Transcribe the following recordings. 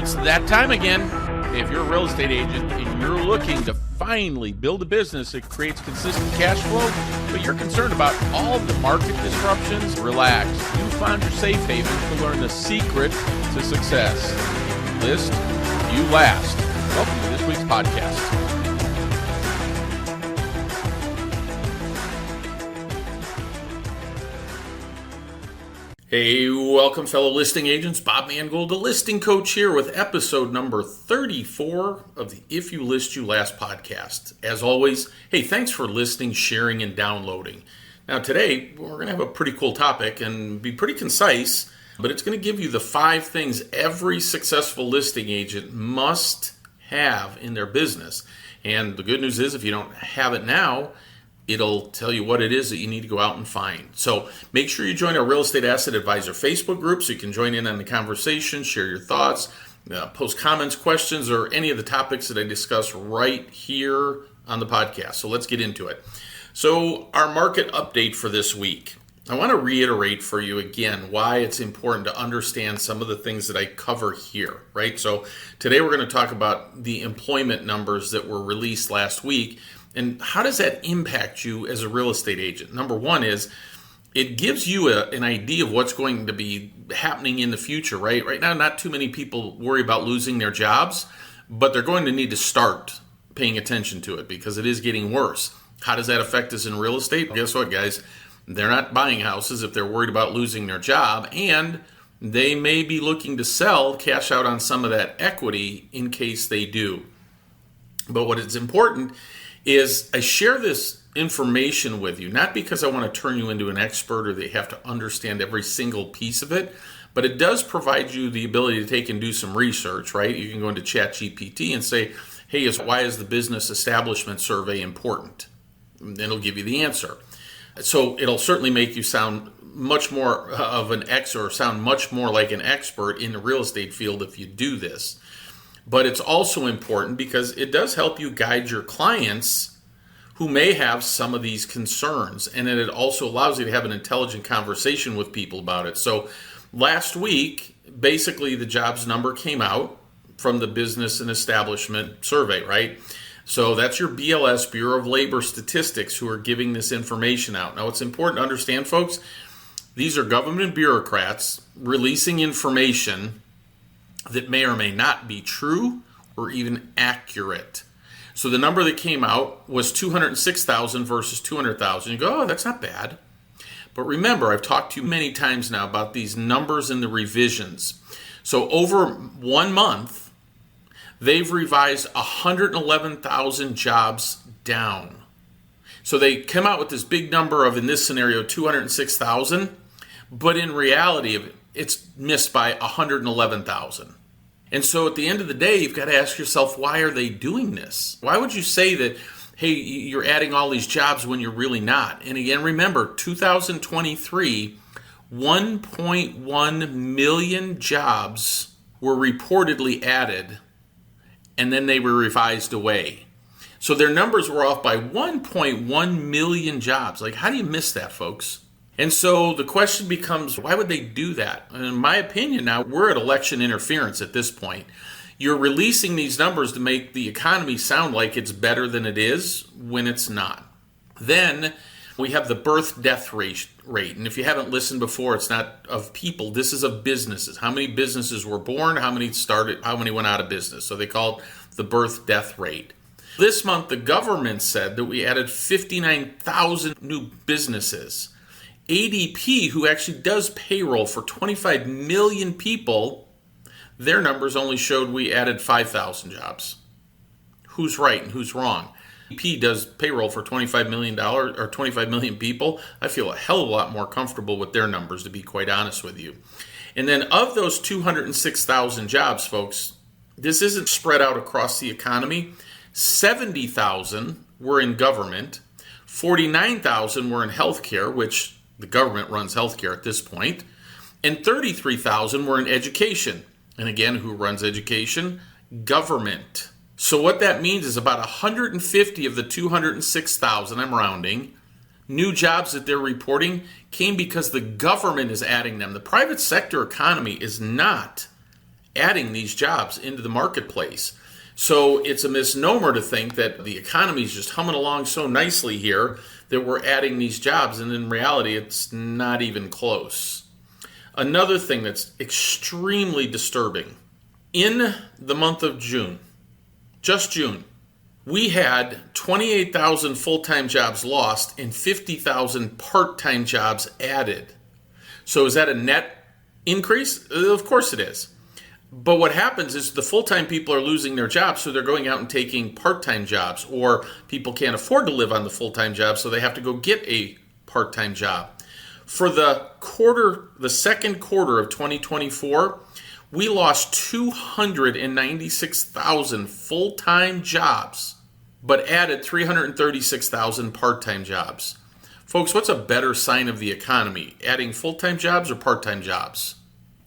It's that time again. If you're a real estate agent and you're looking to finally build a business that creates consistent cash flow, but you're concerned about all the market disruptions, relax. You found your safe haven to learn the secret to success. List you last. Welcome to this week's podcast. Hey, welcome fellow listing agents. Bob Mangold, the listing coach here with episode number 34 of the If You List You Last podcast. As always, hey, thanks for listening, sharing, and downloading. Now today, we're going to have a pretty cool topic and be pretty concise, but it's going to give you the 5 things every successful listing agent must have in their business. And the good news is if you don't have it now, it'll tell you what it is that you need to go out and find. So make sure you join our Real Estate Asset Advisor Facebook group so you can join in on the conversation, share your thoughts, post comments, questions, or any of the topics that I discuss right here on the podcast. So let's get into it. So our market update for this week. I want to reiterate for you again why it's important to understand some of the things that I cover here, right? So today we're going to talk about the employment numbers that were released last week. And how does that impact you as a real estate agent? Number one is it gives you an idea of what's going to be happening in the future, right? Right now, not too many people worry about losing their jobs, but they're going to need to start paying attention to it because it is getting worse. How does that affect us in real estate? Guess what, guys? They're not buying houses if they're worried about losing their job, and they may be looking to sell, cash out on some of that equity in case they do. But what is important is I share this information with you, not because I want to turn you into an expert or that you have to understand every single piece of it, but it does provide you the ability to take and do some research, right? You can go into ChatGPT and say, hey, why is the business establishment survey important? And it'll give you the answer. So it'll certainly make you sound much more of an expert, or sound much more like an expert in the real estate field if you do this. But it's also important because it does help you guide your clients who may have some of these concerns. And then it also allows you to have an intelligent conversation with people about it. So last week, basically the jobs number came out from the Business and Establishment Survey, right? So that's your BLS, Bureau of Labor Statistics, who are giving this information out. Now, it's important to understand, folks, these are government bureaucrats releasing information that may or may not be true or even accurate. So the number that came out was 206,000 versus 200,000. You go, oh, that's not bad. But remember, I've talked to you many times now about these numbers and the revisions. So over 1 month, they've revised 111,000 jobs down. So they come out with this big number of, in this scenario, 206,000, but in reality, it's missed by 111,000. And so at the end of the day, you've got to ask yourself, why are they doing this? Why would you say that, hey, you're adding all these jobs when you're really not? And again, remember, 2023, 1.1 million jobs were reportedly added, and then they were revised away. So their numbers were off by 1.1 million jobs. Like, how do you miss that, folks? And so the question becomes, why would they do that? And in my opinion now, we're at election interference at this point. You're releasing these numbers to make the economy sound like it's better than it is when it's not. Then we have the birth-death rate. And if you haven't listened before, it's not of people. This is of businesses. How many businesses were born? How many started? How many went out of business? So they call it the birth-death rate. This month, the government said that we added 59,000 new businesses. ADP, who actually does payroll for 25 million people, their numbers only showed we added 5,000 jobs. Who's right and who's wrong? ADP does payroll for $25 million or 25 million people. I feel a hell of a lot more comfortable with their numbers, to be quite honest with you. And then of those 206,000 jobs, folks, this isn't spread out across the economy. 70,000 were in government, 49,000 were in healthcare, which the government runs healthcare at this point, and 33,000 were in education. And again, who runs education? Government. So what that means is about 150 of the 206,000, I'm rounding, new jobs that they're reporting came because the government is adding them. The private sector economy is not adding these jobs into the marketplace. So it's a misnomer to think that the economy is just humming along so nicely here that we're adding these jobs, and in reality, it's not even close. Another thing that's extremely disturbing, in the month of June, just June, we had 28,000 full-time jobs lost and 50,000 part-time jobs added. So is that a net increase? Of course it is. But what happens is the full-time people are losing their jobs, so they're going out and taking part-time jobs, or people can't afford to live on the full-time job, so they have to go get a part-time job. For the second quarter of 2024, we lost 296,000 full-time jobs, but added 336,000 part-time jobs. Folks, what's a better sign of the economy? Adding full-time jobs or part-time jobs?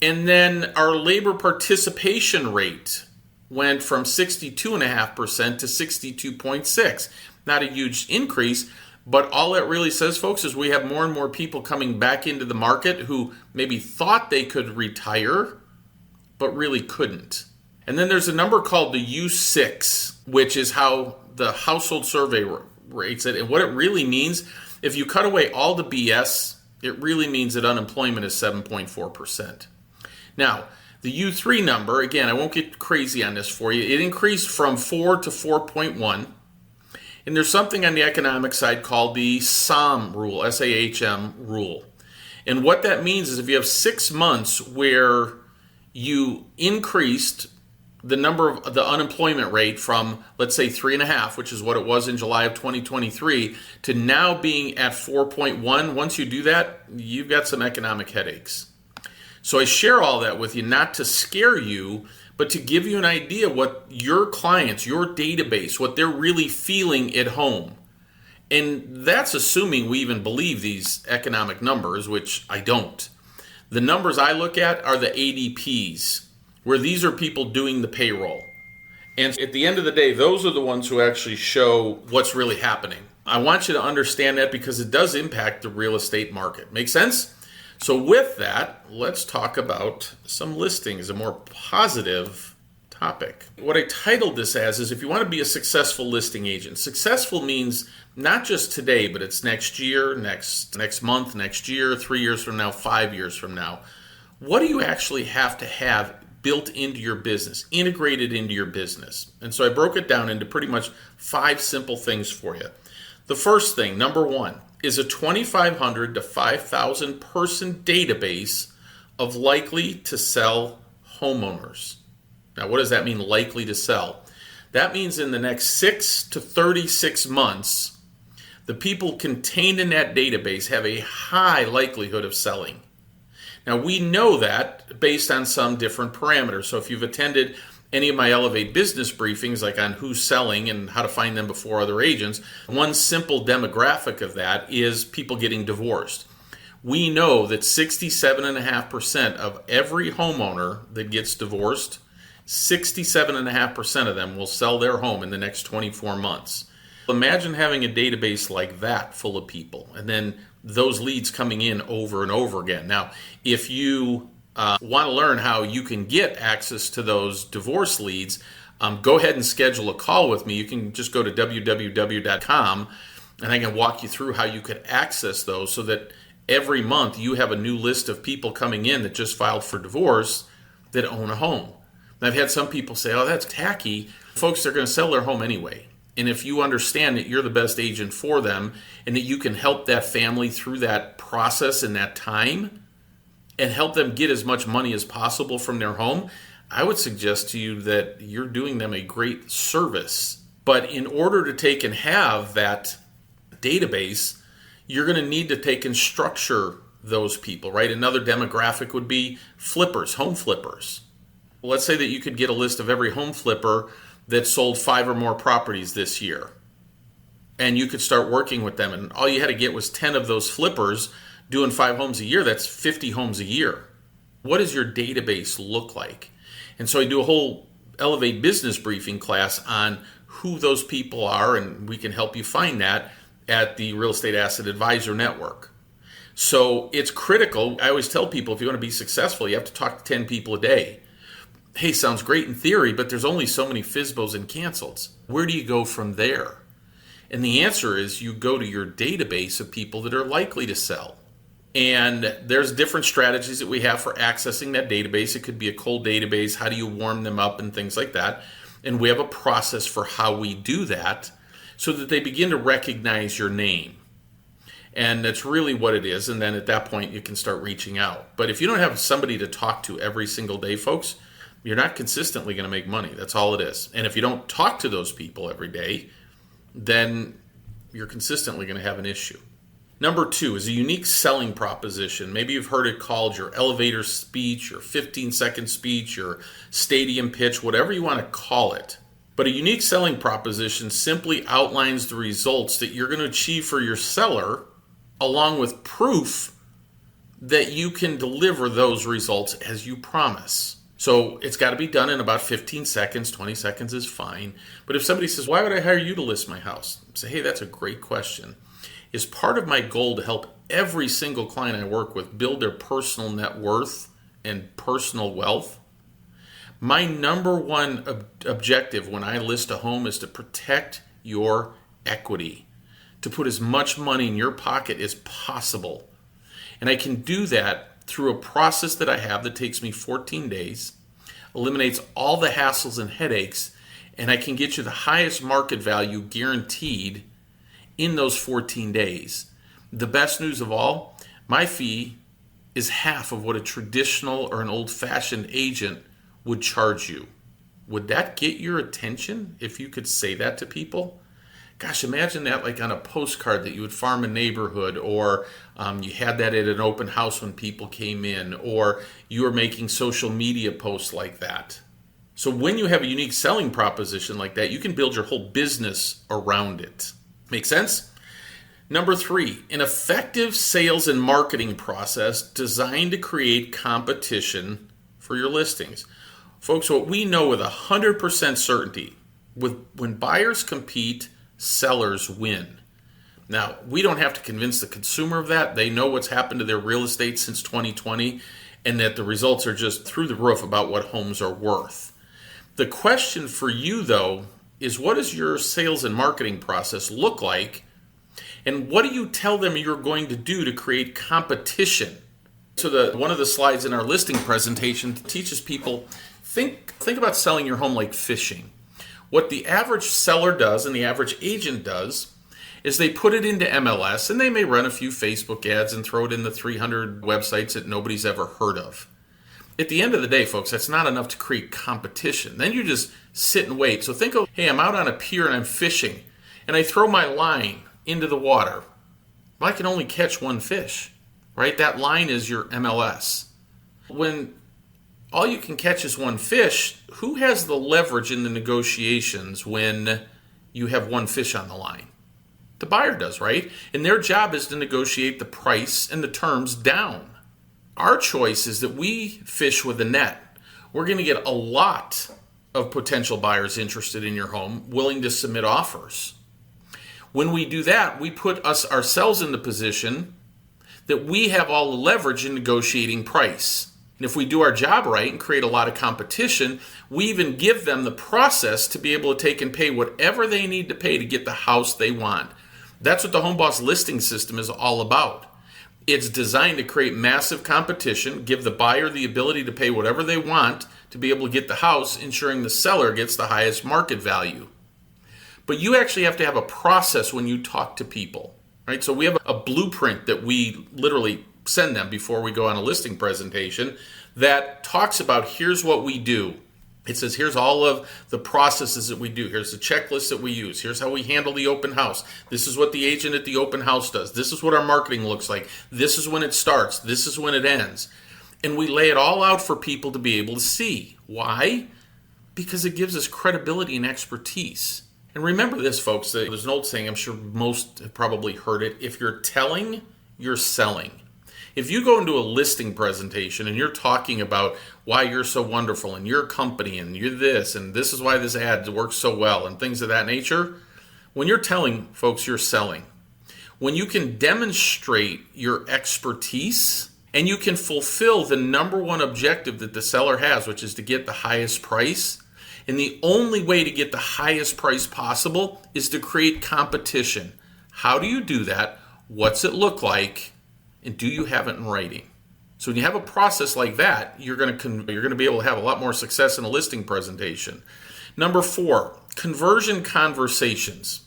And then our labor participation rate went from 62.5% to 62.6%. Not a huge increase, but all that really says, folks, is we have more and more people coming back into the market who maybe thought they could retire, but really couldn't. And then there's a number called the U6, which is how the household survey rates it. And what it really means, if you cut away all the BS, it really means that unemployment is 7.4%. Now, the U3 number, again, I won't get crazy on this for you. It increased from 4 to 4.1. And there's something on the economic side called the SAHM rule, S-A-H-M rule. And what that means is if you have 6 months where you increased the number of the unemployment rate from, let's say, 3.5, which is what it was in July of 2023, to now being at 4.1, once you do that, you've got some economic headaches. So I share all that with you not to scare you, but to give you an idea what your clients, your database, what they're really feeling at home. And that's assuming we even believe these economic numbers, which I don't. The numbers I look at are the ADPs, where these are people doing the payroll. And at the end of the day, those are the ones who actually show what's really happening. I want you to understand that because it does impact the real estate market. Make sense? So with that, let's talk about some listings, a more positive topic. What I titled this as is if you want to be a successful listing agent. Successful means not just today, but it's next year, next month, next year, 3 years from now, 5 years from now. What do you actually have to have built into your business, integrated into your business? And so I broke it down into pretty much 5 simple things for you. The first thing, number 1, is a 2,500 to 5,000 person database of likely to sell homeowners. Now, what does that mean, likely to sell? That means in the next 6 to 36 months, the people contained in that database have a high likelihood of selling. Now, we know that based on some different parameters. So if you've attended any of my Elevate business briefings, like on who's selling and how to find them before other agents, one simple demographic of that is people getting divorced. We know that 67.5% of every homeowner that gets divorced, 67.5% of them will sell their home in the next 24 months. Imagine having a database like that full of people, and then those leads coming in over and over again. Now, if you want to learn how you can get access to those divorce leads, go ahead and schedule a call with me. You can just go to www.com and I can walk you through how you could access those so that every month you have a new list of people coming in that just filed for divorce that own a home. And I've had some people say, oh, that's tacky. Folks, they're going to sell their home anyway. And if you understand that you're the best agent for them and that you can help that family through that process and that time, and help them get as much money as possible from their home, I would suggest to you that you're doing them a great service. But in order to take and have that database, you're going to need to take and structure those people, right? Another demographic would be flippers, home flippers. Well, let's say that you could get a list of every home flipper that sold 5 or more properties this year. And you could start working with them. And all you had to get was 10 of those flippers doing 5 homes a year. That's 50 homes a year. What does your database look like? And so I do a whole Elevate business briefing class on who those people are, and we can help you find that at the Real Estate Asset Advisor Network. So it's critical. I always tell people if you want to be successful, you have to talk to 10 people a day. hey, sounds great in theory, but there's only so many FSBOs and cancels. Where do you go from there? And the answer is you go to your database of people that are likely to sell. And there's different strategies that we have for accessing that database. It could be a cold database. How do you warm them up and things like that? And we have a process for how we do that so that they begin to recognize your name. And that's really what it is. And then at that point, you can start reaching out. But if you don't have somebody to talk to every single day, folks, you're not consistently going to make money. That's all it is. And if you don't talk to those people every day, then you're consistently going to have an issue. Number 2 is a unique selling proposition. Maybe you've heard it called your elevator speech, your 15-second speech, your stadium pitch, whatever you want to call it. But a unique selling proposition simply outlines the results that you're going to achieve for your seller, along with proof that you can deliver those results as you promise. So it's got to be done in about 15 seconds, 20 seconds is fine. But if somebody says, why would I hire you to list my house? Say, hey, that's a great question. Is part of my goal to help every single client I work with build their personal net worth and personal wealth. My number one objective when I list a home is to protect your equity, to put as much money in your pocket as possible. And I can do that through a process that I have that takes me 14 days, eliminates all the hassles and headaches, and I can get you the highest market value guaranteed in those 14 days. The best news of all, my fee is half of what a traditional or an old-fashioned agent would charge you. Would that get your attention if you could say that to people? Gosh, imagine that like on a postcard that you would farm a neighborhood, or you had that at an open house when people came in, or you were making social media posts like that. So when you have a unique selling proposition like that, you can build your whole business around it. Make sense? Number 3, an effective sales and marketing process designed to create competition for your listings. Folks, what we know with 100% certainty, when buyers compete, sellers win. Now, we don't have to convince the consumer of that. They know what's happened to their real estate since 2020 and that the results are just through the roof about what homes are worth. The question for you, though, is what does your sales and marketing process look like? And what do you tell them you're going to do to create competition? So one of the slides in our listing presentation teaches people, think about selling your home like fishing. What the average seller does and the average agent does is they put it into MLS, and they may run a few Facebook ads and throw it in the 300 websites that nobody's ever heard of. At the end of the day, folks, that's not enough to create competition. Then you just sit and wait. So think of, hey, I'm out on a pier and I'm fishing, and I throw my line into the water. Well, I can only catch one fish, right? That line is your MLS. When all you can catch is one fish, who has the leverage in the negotiations when you have one fish on the line? The buyer does, right? And their job is to negotiate the price and the terms down. Our choice is that we fish with a net. We're going to get a lot of potential buyers interested in your home, willing to submit offers. When we do that, we put ourselves in the position that we have all the leverage in negotiating price. And if we do our job right and create a lot of competition, we even give them the process to be able to take and pay whatever they need to pay to get the house they want. That's what the Home Boss listing system is all about. It's designed to create massive competition, give the buyer the ability to pay whatever they want to be able to get the house, ensuring the seller gets the highest market value. But you actually have to have a process when you talk to people, right? So we have a blueprint that we literally send them before we go on a listing presentation that talks about here's what we do. It says here's all of the processes that we do. Here's the checklist that we use. Here's how we handle the open house. This is what the agent at the open house does. This is what our marketing looks like. This is when it starts. This is when it ends. And we lay it all out for people to be able to see. Why? Because it gives us credibility and expertise. And remember this, folks, there's an old saying, I'm sure most have probably heard it. If you're telling, you're selling. If you go into a listing presentation and you're talking about why you're so wonderful and your company and you're this and this is why this ad works so well and things of that nature, when you're telling folks, you're selling. When you can demonstrate your expertise and you can fulfill the number one objective that the seller has, which is to get the highest price. And the only way to get the highest price possible is to create competition. How do you do that? What's it look like? And do you have it in writing? So when you have a process like that, you're going to be able to have a lot more success in a listing presentation. Number 4, conversion conversations.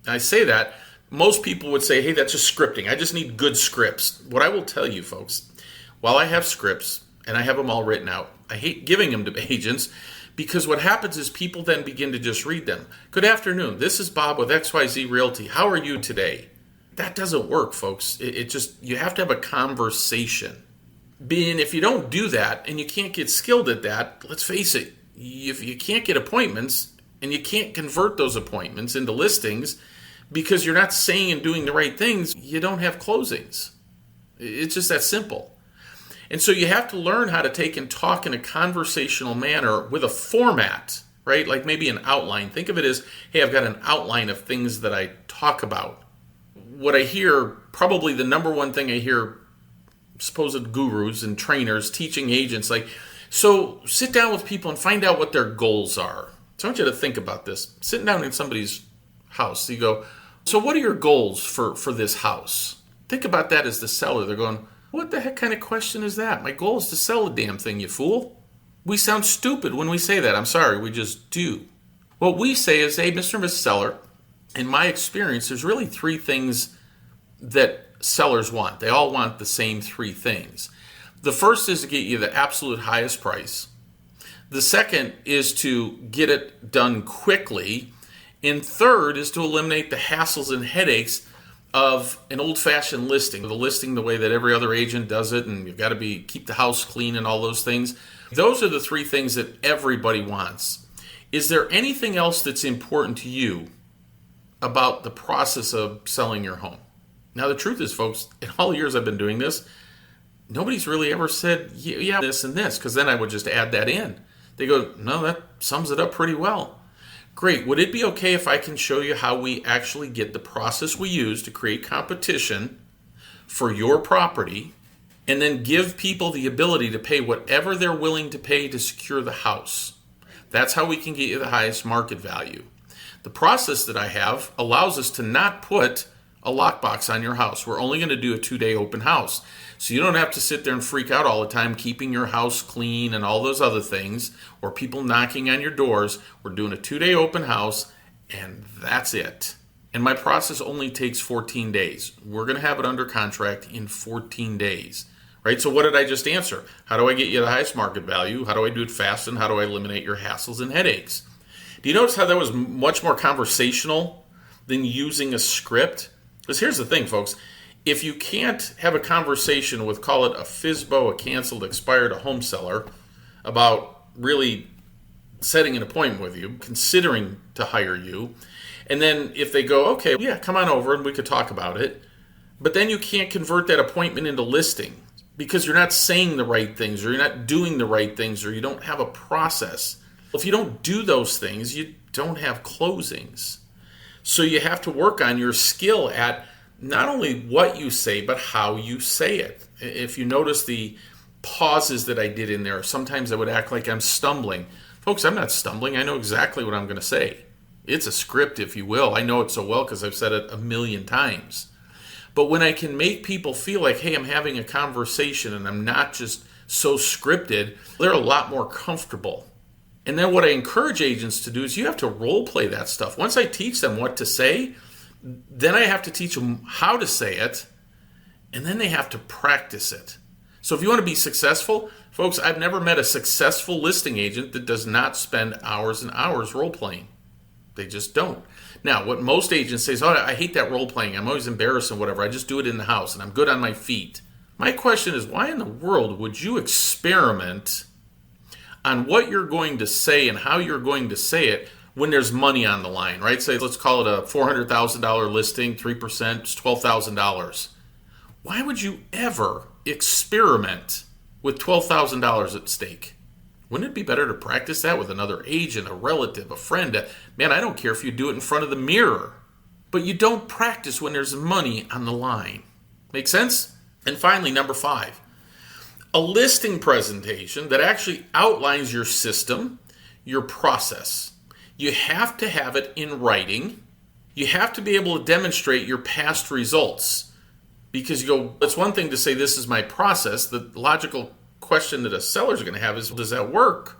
I say that, most people would say, hey, that's just scripting. I just need good scripts. What I will tell you, folks, while I have scripts and I have them all written out, I hate giving them to agents because what happens is people then begin to just read them. Good afternoon. This is Bob with XYZ Realty. How are you today? That doesn't work, folks. You have to have a conversation. Being if you don't do that and you can't get skilled at that, let's face it, if you can't get appointments and you can't convert those appointments into listings, because you're not saying and doing the right things, you don't have closings. It's just that simple. And so you have to learn how to take and talk in a conversational manner with a format, right? Like maybe an outline. Think of it as, hey, I've got an outline of things that I talk about. What I hear, probably the number one thing I hear supposed gurus and trainers teaching agents, like, so sit down with people and find out what their goals are. So I want you to think about this. Sitting down in somebody's house, you go, so what are your goals for this house? Think about that as the seller. They're going, what the heck kind of question is that? My goal is to sell the damn thing, you fool. We sound stupid when we say that. I'm sorry, we just do. What we say is, hey, Mr. and Mrs. Seller, in my experience, there's really 3 things that sellers want. They all want the same 3 things. The first is to get you the absolute highest price. The second is to get it done quickly. And third is to eliminate the hassles and headaches of an old-fashioned listing, the listing the way that every other agent does it, and you've got to keep the house clean and all those things. Those are the 3 things that everybody wants. Is there anything else that's important to you about the process of selling your home? Now, the truth is, folks, in all the years I've been doing this, nobody's really ever said, yeah, this and this, because then I would just add that in. They go, no, that sums it up pretty well. Great. Would it be okay if I can show you how we actually get the process we use to create competition for your property and then give people the ability to pay whatever they're willing to pay to secure the house? That's how we can get you the highest market value. The process that I have allows us to not put a lockbox on your house. We're only going to do a 2-day open house. So you don't have to sit there and freak out all the time keeping your house clean and all those other things, or people knocking on your doors. We're doing a 2-day open house, and that's it. And my process only takes 14 days. We're going to have it under contract in 14 days. Right? So what did I just answer? How do I get you the highest market value? How do I do it fast? And how do I eliminate your hassles and headaches? Do you notice how that was much more conversational than using a script? Because here's the thing, folks. If you can't have a conversation with, call it a FSBO, a canceled, expired, a home seller, about really setting an appointment with you, considering to hire you, and then if they go, okay, yeah, come on over and we could talk about it, but then you can't convert that appointment into listing because you're not saying the right things, or you're not doing the right things, or you don't have a process. If you don't do those things, you don't have closings. So you have to work on your skill at not only what you say, but how you say it. If you notice the pauses that I did in there, sometimes I would act like I'm stumbling. Folks, I'm not stumbling. I know exactly what I'm going to say. It's a script, if you will. I know it so well because I've said it a million times. But when I can make people feel like, hey, I'm having a conversation and I'm not just so scripted, they're a lot more comfortable. And then what I encourage agents to do is you have to role play that stuff. Once I teach them what to say, then I have to teach them how to say it, and then they have to practice it. So if you want to be successful, folks, I've never met a successful listing agent that does not spend hours and hours role playing. They just don't. Now, what most agents say is, oh, I hate that role playing. I'm always embarrassed and whatever. I just do it in the house, and I'm good on my feet. My question is, why in the world would you experiment on what you're going to say and how you're going to say it when there's money on the line, right? Say, let's call it a $400,000 listing, 3%, it's $12,000. Why would you ever experiment with $12,000 at stake? Wouldn't it be better to practice that with another agent, a relative, a friend? Man, I don't care if you do it in front of the mirror, but you don't practice when there's money on the line. Make sense? And finally, number 5, a listing presentation that actually outlines your system, your process. You have to have it in writing. You have to be able to demonstrate your past results. Because you go, it's one thing to say, this is my process. The logical question that a seller's going to have is, does that work?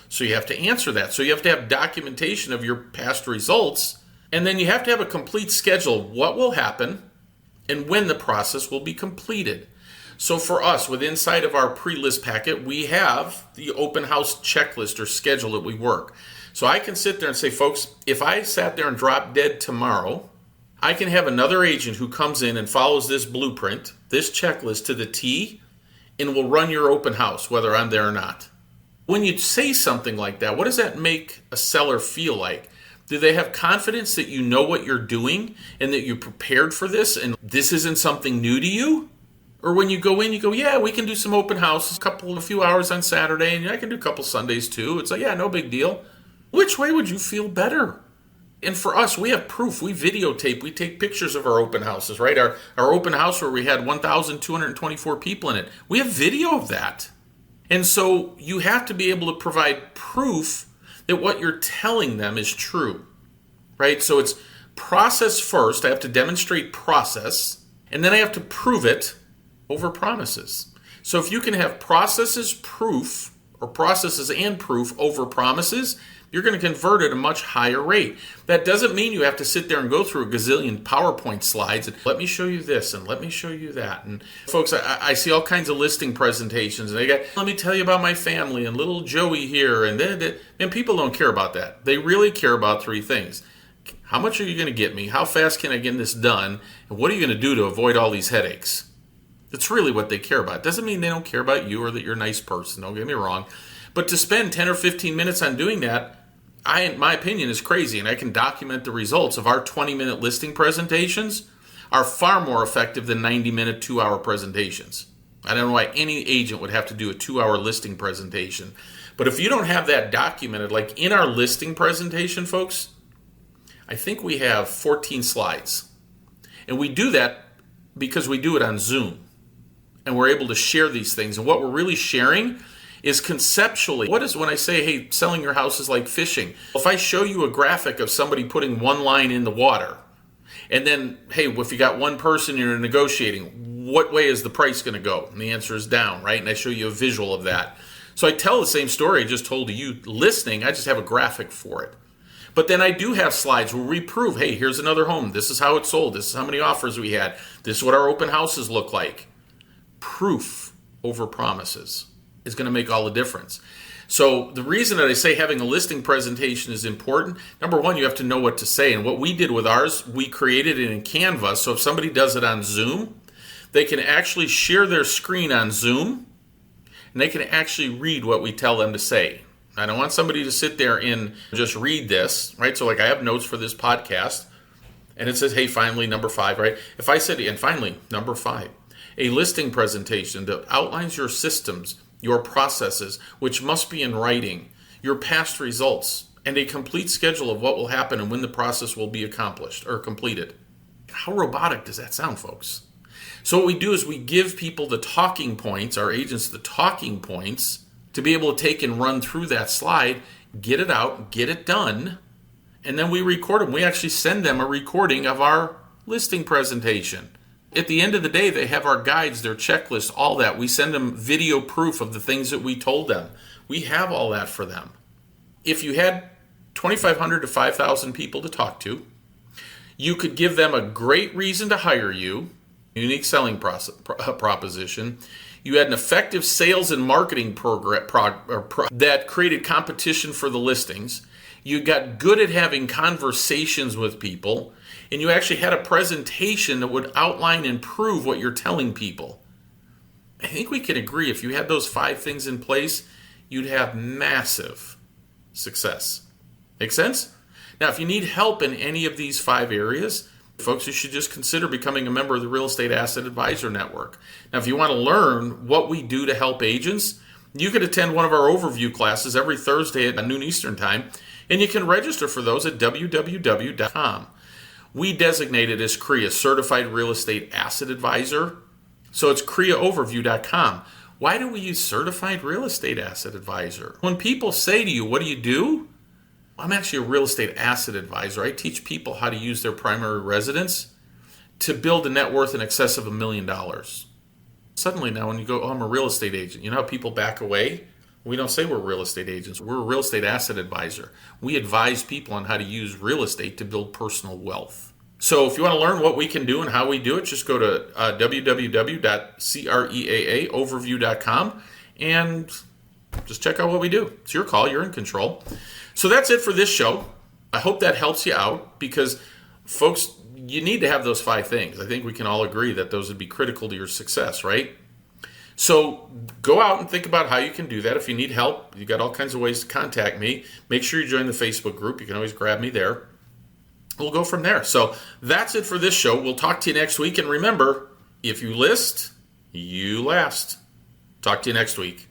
So you have to answer that. So you have to have documentation of your past results. And then you have to have a complete schedule of what will happen and when the process will be completed. So for us, with inside of our pre-list packet, we have the open house checklist or schedule that we work. So I can sit there and say, folks, if I sat there and dropped dead tomorrow, I can have another agent who comes in and follows this blueprint, this checklist to the T, and will run your open house, whether I'm there or not. When you say something like that, what does that make a seller feel like? Do they have confidence that you know what you're doing and that you're prepared for this and this isn't something new to you? Or when you go in, you go, yeah, we can do some open houses, a few hours on Saturday, and I can do a couple Sundays too. It's like, yeah, no big deal. Which way would you feel better? And for us, we have proof. We videotape. We take pictures of our open houses, right? Our open house where we had 1,224 people in it. We have video of that. And so you have to be able to provide proof that what you're telling them is true, right? So it's process first. I have to demonstrate process, and then I have to prove it over promises. So if you can have processes proof or processes and proof over promises, you're going to convert at a much higher rate. That doesn't mean you have to sit there and go through a gazillion PowerPoint slides and let me show you this and let me show you that. And folks, I see all kinds of listing presentations and they got, let me tell you about my family and little Joey here. And people don't care about that. They really care about three things. How much are you going to get me? How fast can I get this done? And what are you going to do to avoid all these headaches? That's really what they care about. It doesn't mean they don't care about you or that you're a nice person. Don't get me wrong. But to spend 10 or 15 minutes on doing that, in my opinion, is crazy. And I can document the results of our 20-minute listing presentations are far more effective than 90-minute, 2-hour presentations. I don't know why any agent would have to do a 2-hour listing presentation. But if you don't have that documented, like in our listing presentation, folks, I think we have 14 slides. And we do that because we do it on Zoom. And we're able to share these things. And what we're really sharing is conceptually, what is when I say, hey, selling your house is like fishing. If I show you a graphic of somebody putting one line in the water, and then, hey, if you got one person you're negotiating, what way is the price going to go? And the answer is down, right? And I show you a visual of that. So I tell the same story I just told to you listening. I just have a graphic for it. But then I do have slides where we prove, hey, here's another home. This is how it sold. This is how many offers we had. This is what our open houses look like. Proof over promises is going to make all the difference. So the reason that I say having a listing presentation is important, number one, you have to know what to say. And what we did with ours, we created it in Canva. So if somebody does it on Zoom, they can actually share their screen on Zoom and they can actually read what we tell them to say. I don't want somebody to sit there and just read this, right? So like I have notes for this podcast and it says, hey, finally, number 5, right? If I said, and finally, number 5, a listing presentation that outlines your systems, your processes, which must be in writing, your past results, and a complete schedule of what will happen and when the process will be accomplished or completed. How robotic does that sound, folks? So what we do is we give people the talking points, our agents the talking points, to be able to take and run through that slide, get it out, get it done, and then we record them. We actually send them a recording of our listing presentation. At the end of the day, they have our guides, their checklist, all that. We send them video proof of the things that we told them. We have all that for them. If you had 2,500 to 5,000 people to talk to, you could give them a great reason to hire you, unique selling proposition. You had an effective sales and marketing program that created competition for the listings. You got good at having conversations with people. And you actually had a presentation that would outline and prove what you're telling people. I think we can agree if you had those 5 things in place, you'd have massive success. Make sense? Now, if you need help in any of these 5 areas, folks, you should just consider becoming a member of the Real Estate Asset Advisor Network. Now, if you want to learn what we do to help agents, you could attend one of our overview classes every Thursday at noon Eastern Time, and you can register for those at www.com. We designate it as CREA, Certified Real Estate Asset Advisor. So it's CREAoverview.com. Why do we use certified real estate asset advisor? When people say to you, what do? I'm actually a real estate asset advisor. I teach people how to use their primary residence to build a net worth in excess of $1 million. Suddenly now when you go, oh, I'm a real estate agent, you know how people back away? We don't say we're real estate agents. We're a real estate asset advisor. We advise people on how to use real estate to build personal wealth. So if you want to learn what we can do and how we do it, just go to www.creaaoverview.com and just check out what we do. It's your call. You're in control. So that's it for this show. I hope that helps you out because, folks, you need to have those 5 things. I think we can all agree that those would be critical to your success, right? So go out and think about how you can do that. If you need help, you've got all kinds of ways to contact me. Make sure you join the Facebook group. You can always grab me there. We'll go from there. So that's it for this show. We'll talk to you next week. And remember, if you list, you last. Talk to you next week.